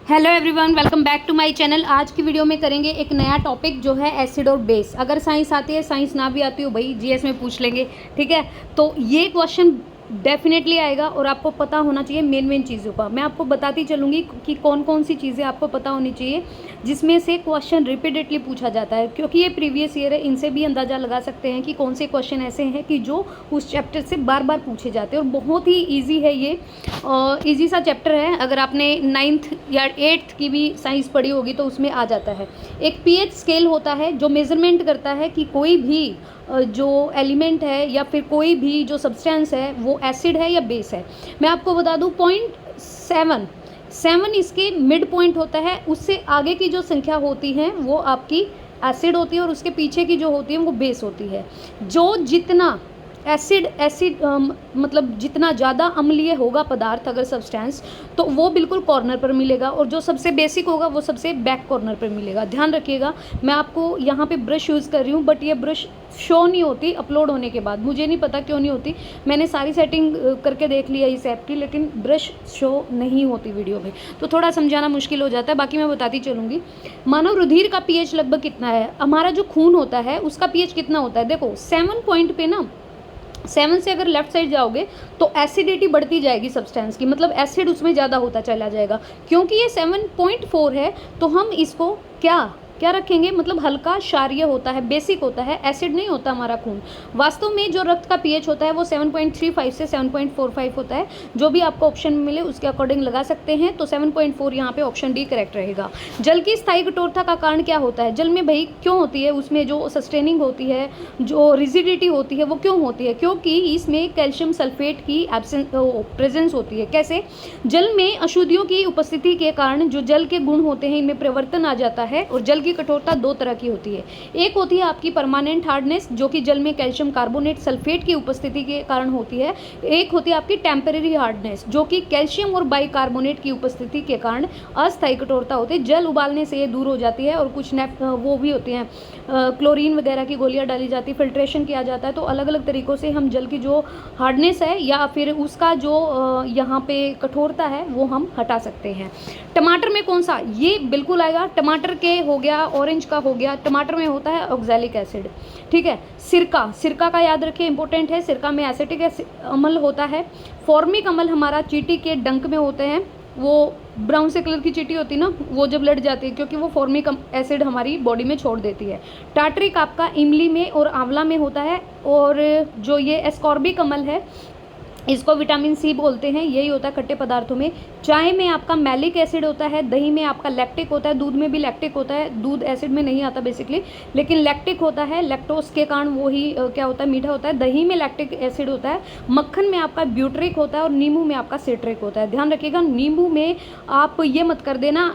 Hello everyone, welcome back to my channel. आज की video में करेंगे एक नया टॉपिक जो है एसिड और बेस। अगर साइंस आती है, साइंस ना भी आती हो भाई जीएस में पूछ लेंगे, ठीक है। तो ये क्वेश्चन डेफिनेटली आएगा और आपको पता होना चाहिए मेन चीज़ों का। मैं आपको बताती चलूँगी कि कौन कौन सी चीज़ें आपको पता होनी चाहिए जिसमें से क्वेश्चन रिपीटेडली पूछा जाता है, क्योंकि ये प्रीवियस ईयर है। इनसे भी अंदाज़ा लगा सकते हैं कि कौन से क्वेश्चन ऐसे हैं कि जो उस चैप्टर से बार बार पूछे जाते हैं। और बहुत ही ईजी है ये, ईजी सा चैप्टर है। अगर आपने 9th या 8th की भी साइंस पढ़ी होगी तो उसमें आ जाता है। एक पीएच स्केल होता है जो मेजरमेंट करता है कि कोई भी जो एलिमेंट है या फिर कोई भी जो सब्सटेंस है वो एसिड है या बेस है। मैं आपको बता दूं, 0.7 इसके मिड पॉइंट होता है। उससे आगे की जो संख्या होती है वो आपकी एसिड होती है और उसके पीछे की जो होती है वो बेस होती है। जो जितना एसिड मतलब जितना ज़्यादा अम्लीय होगा पदार्थ, अगर सब्सटेंस, तो वो बिल्कुल कॉर्नर पर मिलेगा, और जो सबसे बेसिक होगा वो सबसे बैक कॉर्नर पर मिलेगा। ध्यान रखिएगा। मैं आपको यहाँ पे ब्रश यूज़ कर रही हूँ, बट ये ब्रश शो नहीं होती अपलोड होने के बाद। मुझे नहीं पता क्यों नहीं होती, मैंने सारी सेटिंग करके देख लिया इस ऐप की, लेकिन ब्रश शो नहीं होती वीडियो में, तो थोड़ा समझाना मुश्किल हो जाता है। बाकी मैं बताती चलूँगी। मानव रुधिर का पीएच लगभग कितना है? हमारा जो खून होता है उसका पीएच कितना होता है? देखो 7 पॉइंट पे ना, 7 से अगर लेफ्ट साइड जाओगे तो एसिडिटी बढ़ती जाएगी सब्सटेंस की, मतलब एसिड उसमें ज़्यादा होता चला जाएगा। क्योंकि ये 7.4 है तो हम इसको क्या रखेंगे, मतलब हल्का क्षारीय होता है, बेसिक होता है, एसिड नहीं होता हमारा खून। वास्तव में जो रक्त का पीएच होता है वो 7.35 से 7.45 होता है। जो भी आपको ऑप्शन में मिले उसके अकॉर्डिंग लगा सकते हैं। तो 7.4 यहाँ पे ऑप्शन डी करेक्ट रहेगा। जल की स्थायी कठोरता का कारण क्या होता है? जल में भाई क्यों होती है? उसमें जो सस्टेनिंग होती है, जो रिजिडिटी होती है, वो क्यों होती है? क्योंकि इसमें कैल्शियम सल्फेट की प्रेजेंस होती है। कैसे? जल में अशुद्धियों की उपस्थिति के कारण जो जल के गुण होते हैं इनमें परिवर्तन आ जाता है। और जल की कठोरता दो तरह की होती है। एक होती है आपकी परमानेंट हार्डनेस, जो कि जल में कैल्शियम कार्बोनेट सल्फेट की उपस्थिति के कारण होती है। एक होती है आपकी टेम्परेरी हार्डनेस, जो कि कैल्शियम और बाइकार्बोनेट की उपस्थिति के कारण अस्थायी कठोरता होती है। जल उबालने से ये दूर हो जाती है। और कुछ वो भी होती हैं, क्लोरीन वगैरह की गोलियां डाली जाती है, फिल्ट्रेशन किया जाता है। तो अलग अलग तरीक़ों से हम जल की जो हार्डनेस है या फिर उसका जो यहाँ पे कठोरता है वो हम हटा सकते हैं। टमाटर में कौन सा? ये बिल्कुल आएगा। टमाटर के हो गया, ऑरेंज का हो गया। टमाटर में होता है ऑक्सैलिक एसिड, ठीक है। सिरका का याद रखिए, इंपॉर्टेंट है। सिरका में एसिटिक अम्ल होता है। फॉर्मिक अम्ल हमारा चींटी के डंक में होते हैं। वो ब्राउन से कलर की चींटी होती है ना, वो जब लड़ जाती है क्योंकि वो फॉर्मिक एसिड हमारी बॉडी में छोड़ देती है। टार्टरिक आपका इमली में और आंवला में होता है। और जो ये एस्कॉर्बिक अम्ल है इसको विटामिन सी बोलते हैं, यही होता है खट्टे पदार्थों में। चाय में आपका मैलिक एसिड होता है। दही में आपका लैक्टिक होता है। दूध में भी लैक्टिक होता है। दूध एसिड में नहीं आता बेसिकली, लेकिन लैक्टिक होता है। लैक्टोज के कारण वो ही क्या होता है, मीठा होता है। दही में लैक्टिक एसिड होता है। मक्खन में आपका ब्यूटरिक होता है और नींबू में आपका सिट्रिक होता है। ध्यान रखिएगा, नींबू में आप ये मत कर देना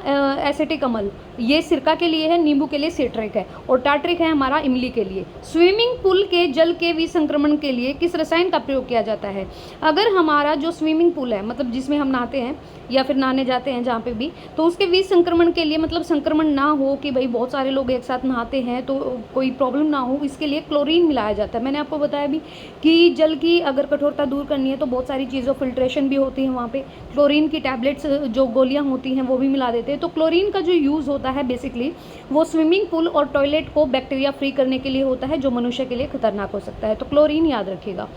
एसिटिक अम्ल, ये सिरका के लिए है, नींबू के लिए सिट्रिक है, और टार्टरिक है हमारा इमली के लिए। स्विमिंग पूल के जल के विसंक्रमण के लिए किस रसायन का प्रयोग किया जाता है? अगर हमारा जो स्विमिंग पूल है, मतलब जिसमें हम नहाते हैं या फिर नहाने जाते हैं जहाँ पे भी, तो उसके विसंक्रमण के लिए, मतलब संक्रमण ना हो कि भाई बहुत सारे लोग एक साथ नहाते हैं तो कोई प्रॉब्लम ना हो, इसके लिए क्लोरीन मिलाया जाता है। मैंने आपको बताया भी कि जल की अगर कठोरता दूर करनी है तो बहुत सारी चीज़ों फिल्ट्रेशन भी होती है वहाँ पे। क्लोरीन की टैबलेट्स जो गोलियाँ होती हैं वो भी मिला देते हैं। तो क्लोरीन का जो यूज़ होता है बेसिकली वो स्विमिंग पूल और टॉयलेट को बैक्टीरिया फ्री करने के लिए होता है, जो मनुष्य के लिए खतरनाक हो सकता है। तो क्लोरीन याद रखिएगा।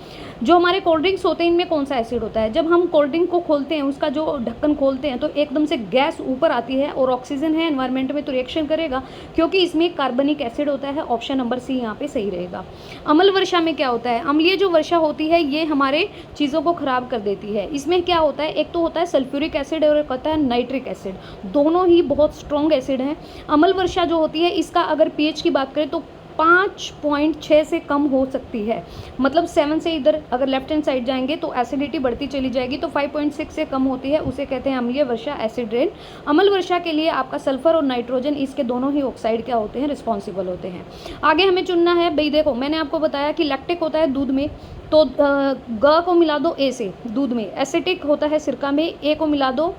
जो हमारे कोल्ड ड्रिंक्स होते हैं इनमें कौन सा एसिड होता है? जब हम कोल्ड ड्रिंक को खोलते हैं, उसका जो ढक्कन खोलते हैं तो एकदम से गैस ऊपर आती है और ऑक्सीजन है एनवायरनमेंट में तो रिएक्शन करेगा, क्योंकि इसमें कार्बनिक एसिड होता है। ऑप्शन नंबर सी यहाँ पे सही रहेगा। अम्ल वर्षा में क्या होता है? अम्लीय जो वर्षा होती है ये हमारे चीज़ों को खराब कर देती है। इसमें क्या होता है, एक तो होता है सल्फ्यूरिक एसिड और एक होता है नाइट्रिक एसिड। दोनों ही बहुत स्ट्रॉन्ग एसिड हैं। अम्ल वर्षा जो होती है इसका अगर पीएच की बात करें तो 5.6 से कम हो सकती है। मतलब 7 से इधर अगर लेफ्ट हैंड साइड जाएंगे तो एसिडिटी बढ़ती चली जाएगी, तो 5.6 से कम होती है, उसे कहते हैं अम्लीय वर्षा, एसिड रेन। अम्ल वर्षा के लिए आपका सल्फर और नाइट्रोजन, इसके दोनों ही ऑक्साइड क्या होते हैं, रिस्पॉन्सिबल होते हैं। आगे हमें चुनना है भाई। देखो मैंने आपको बताया कि लैक्टिक होता है दूध में, तो ग को मिला दो ए से दूध में। एसिटिक होता है सिरका में, ए को मिला दो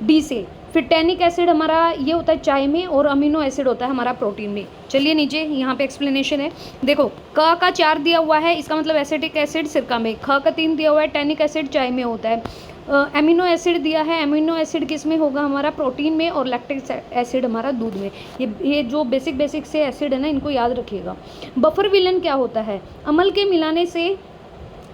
डी से। फिर टैनिक एसिड हमारा ये होता है चाय में, और अमीनो एसिड होता है हमारा प्रोटीन में। चलिए नीचे यहाँ पे एक्सप्लेनेशन है। देखो क का 4 दिया हुआ है, इसका मतलब एसिटिक एसिड सिरका में। ख का 3 दिया हुआ है, टैनिक एसिड चाय में होता है। एमिनो एसिड दिया है, एमिनो एसिड किस में होगा हमारा, प्रोटीन में, और लैक्टिक एसिड हमारा दूध में। ये जो बेसिक से एसिड है ना, इनको याद रखिएगा। बफर विलन क्या होता है, अम्ल के मिलाने से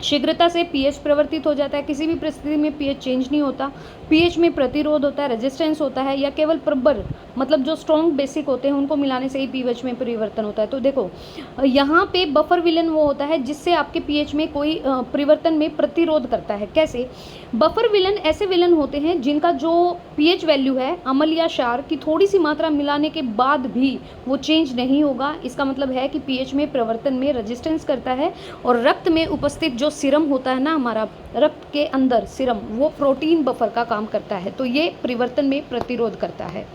शीघ्रता से पीएच परिवर्तित हो जाता है, किसी भी परिस्थिति में पीएच चेंज नहीं होता, पीएच में प्रतिरोध होता है, रेजिस्टेंस होता है, या केवल प्रबर मतलब जो स्ट्रॉन्ग बेसिक होते हैं उनको मिलाने से ही पीएच में परिवर्तन होता है। तो देखो यहाँ पे बफर विलन वो होता है जिससे आपके पीएच में कोई परिवर्तन में प्रतिरोध करता है। कैसे, बफर विलन ऐसे विलन होते हैं जिनका जो पीएच वैल्यू है अम्ल या क्षार की थोड़ी सी मात्रा मिलाने के बाद भी वो चेंज नहीं होगा। इसका मतलब है कि पीएच में परिवर्तन में रेजिस्टेंस करता है, और रक्त में उपस्थित जो सीरम होता है ना हमारा, रक्त के अंदर सीरम, वो प्रोटीन बफर का काम करता है, तो ये परिवर्तन में प्रतिरोध करता है।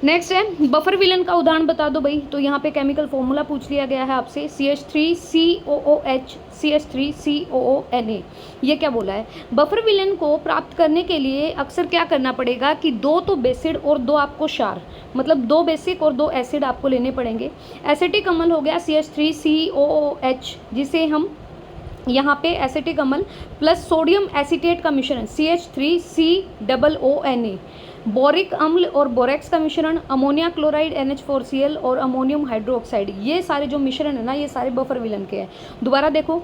नेक्स्ट है बफर विलन का उदाहरण बता दो भाई, तो यहाँ पे केमिकल फॉर्मूला पूछ लिया गया है आपसे, CH3COOH CH3COONA। ये क्या बोला है, बफर विलन को प्राप्त करने के लिए अक्सर क्या करना पड़ेगा कि 2 तो बेसिड और 2 आपको क्षार, मतलब 2 बेसिक और 2 एसिड आपको लेने पड़ेंगे। एसिटिक अम्ल हो गया CH3COOH, जिसे हम यहाँ पे एसिटिक अम्ल प्लस सोडियम एसीटेट का मिश्रण CH3COONA, बोरिक अम्ल और बोरेक्स का मिश्रण, अमोनिया क्लोराइड NH4Cl और अमोनियम हाइड्रोक्साइड, ये सारे जो मिश्रण है ना, ये सारे बफर विलन के हैं। दोबारा देखो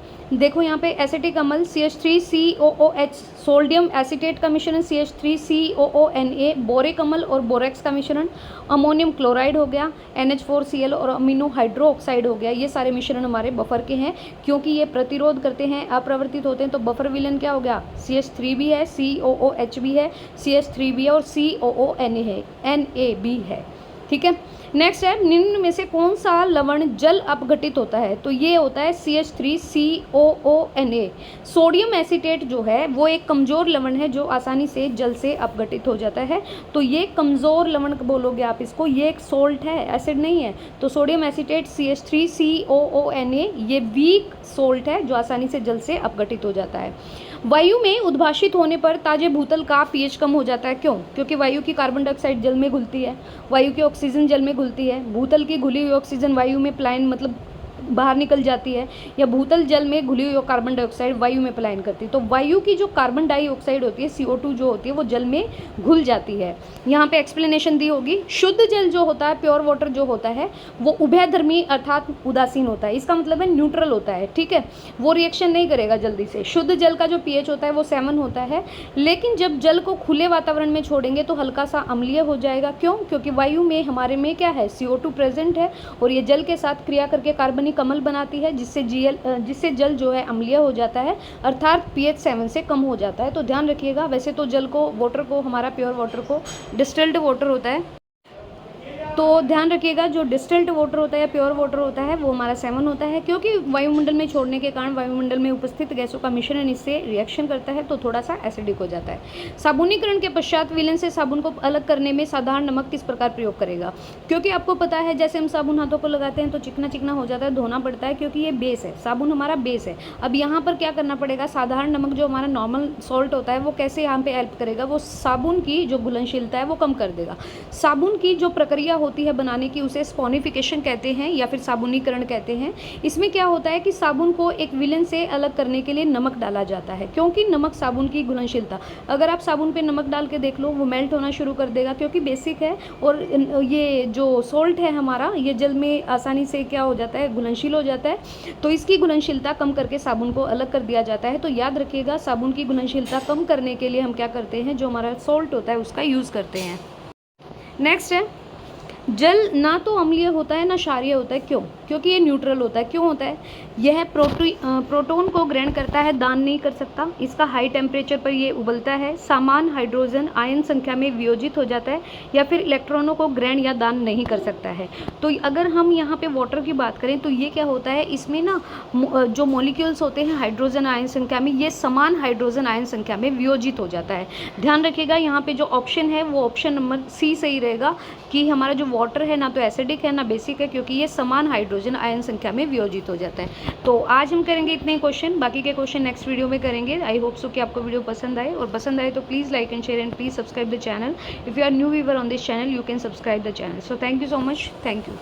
यहाँ पे एसिटिक अम्ल CH3COOH, सोडियम एसीटेट का मिश्रण CH3COONA, बोरिक अम्ल और बोरेक्स का मिश्रण, अमोनियम क्लोराइड हो गया NH4Cl और अमीनो हाइड्रोक्साइड हो गया। ये सारे मिश्रण हमारे बफर के हैं, क्योंकि ये प्रतिरोध करते हैं, अपरिवर्तित होते हैं। तो बफर विलन क्या हो गया, CH3 भी है, COOH भी है, CH3 भी है और COONA है, Na भी है। ठीक है, नेक्स्ट है निम्न में से कौन सा लवण जल अपघटित होता है, तो ये होता है CH3COONA। सोडियम एसीटेट जो है वो एक कमज़ोर लवण है जो आसानी से जल से अपघटित हो जाता है, तो ये कमज़ोर लवण बोलोगे आप इसको, ये एक सोल्ट है, एसिड नहीं है। तो सोडियम एसीटेट CH3COONA ये वीक सोल्ट है जो आसानी से जल से अपघटित हो जाता है। वायु में उद्भाषित होने पर ताजे भूतल का पीएच कम हो जाता है, क्यों, क्योंकि वायु की कार्बन डाइऑक्साइड जल में घुलती है, वायु की ऑक्सीजन जल में घुलती है, भूतल की घुली हुई ऑक्सीजन वायु में पलायन मतलब बाहर निकल जाती है, या भूतल जल में घुली हुई कार्बन डाइऑक्साइड वायु में पलायन करती है। तो वायु की जो कार्बन डाइऑक्साइड होती है CO2 जो होती है वो जल में घुल जाती है। यहाँ पे एक्सप्लेनेशन दी होगी। शुद्ध जल जो होता है, प्योर वाटर जो होता है, वो उभयधर्मी अर्थात उदासीन होता है, इसका मतलब है न्यूट्रल होता है। ठीक है, वो रिएक्शन नहीं करेगा जल्दी से। शुद्ध जल का जो pH होता है वो 7 होता है, लेकिन जब जल को खुले वातावरण में छोड़ेंगे तो हल्का सा अम्लीय हो जाएगा। क्यों, क्योंकि वायु में हमारे में क्या है, CO2 प्रेजेंट है, और ये जल के साथ क्रिया करके कार्बनिक अम्ल बनाती है, जिससे जल जो है अम्लीय हो जाता है, अर्थात pH 7 से कम हो जाता है। तो ध्यान रखिएगा। वैसे तो जल को, वाटर को, हमारा प्योर वाटर को डिस्टिल्ड वाटर होता है, तो ध्यान रखिएगा जो डिस्टिल्ड वाटर होता है या प्योर वाटर होता है वो हमारा 7 होता है, क्योंकि वायुमंडल में छोड़ने के कारण वायुमंडल में उपस्थित गैसों का मिश्रण इससे रिएक्शन करता है, तो थोड़ा सा एसिडिक हो जाता है। साबुनीकरण के पश्चात विलन से साबुन को अलग करने में साधारण नमक किस प्रकार प्रयोग करेगा, क्योंकि आपको पता है जैसे हम साबुन हाथों को लगाते हैं तो चिकना चिकना हो जाता है, धोना पड़ता है, क्योंकि ये बेस है, साबुन हमारा बेस है। अब यहाँ पर क्या करना पड़ेगा, साधारण नमक जो हमारा नॉर्मल सॉल्ट होता है वो कैसे यहाँ पे हेल्प करेगा, वो साबुन की जो घुलनशीलता है वो कम कर देगा। साबुन की जो प्रक्रिया होती है बनाने की उसे स्पॉनिफिकेशन कहते हैं या फिर साबुनीकरण कहते हैं। इसमें क्या होता है कि साबुन को एक विलन से अलग करने के लिए नमक डाला जाता है, क्योंकि नमक साबुन की घुलनशीलता, अगर आप साबुन पे नमक डाल के देख लो वो मेल्ट होना शुरू कर देगा, क्योंकि बेसिक है, और ये जो सॉल्ट है हमारा ये जल में आसानी से क्या हो जाता है, घुलनशील हो जाता है, तो इसकी घुलनशीलता कम करके साबुन को अलग कर दिया जाता है। तो याद रखिएगा साबुन की घुलनशीलता कम करने के लिए हम क्या करते हैं, जो हमारा सॉल्ट होता है उसका यूज़ करते हैं। नेक्स्ट है जल ना तो अम्लीय होता है ना क्षारीय होता है, क्यों, क्योंकि ये न्यूट्रल होता है। क्यों होता है, यह प्रोटॉन को ग्रहण करता है, दान नहीं कर सकता, इसका हाई टेम्परेचर पर ये उबलता है, समान हाइड्रोजन आयन संख्या में वियोजित हो जाता है, या फिर इलेक्ट्रॉनों को ग्रहण या दान नहीं कर सकता है। तो अगर हम यहाँ पे वाटर की बात करें तो ये क्या होता है, इसमें ना जो मॉलिक्यूल्स होते हैं हाइड्रोजन आयन संख्या में, ये समान हाइड्रोजन आयन संख्या में वियोजित हो जाता है। ध्यान रखिएगा यहाँ पे जो ऑप्शन है वो ऑप्शन नंबर C सही रहेगा, कि हमारा जो वाटर है ना तो एसिडिक है ना बेसिक है, क्योंकि ये समान हाइड्रोजन आयन संख्या में वियोजित हो जाता है। तो आज हम करेंगे इतने क्वेश्चन, बाकी के क्वेश्चन नेक्स्ट वीडियो में करेंगे। आई होप सो कि आपको वीडियो पसंद आए, और पसंद आए तो please like and share and please subscribe the channel. If you are new viewer on this channel you can subscribe the channel. So thank you so much, thank you.